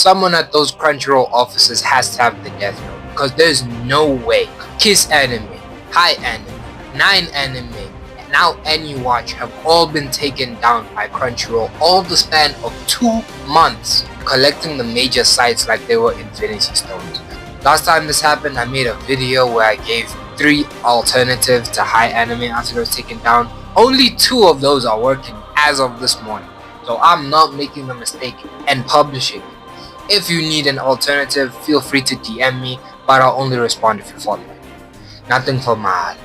someone at those Crunchyroll offices has to have the death note, because there's no way Kiss Anime, Hi Anime, 9 Anime, and now AniWatch have all been taken down by Crunchyroll all the span of 2 months, collecting the major sites like they were Infinity Stones. Last time this happened, I made a video where I gave 3 alternatives to Hi Anime after it was taken down. Only 2 of those are working as of this morning, so I'm not making the mistake and publishing it. If you need an alternative, feel free to DM me, but I'll only respond if you follow me. Nothing formal.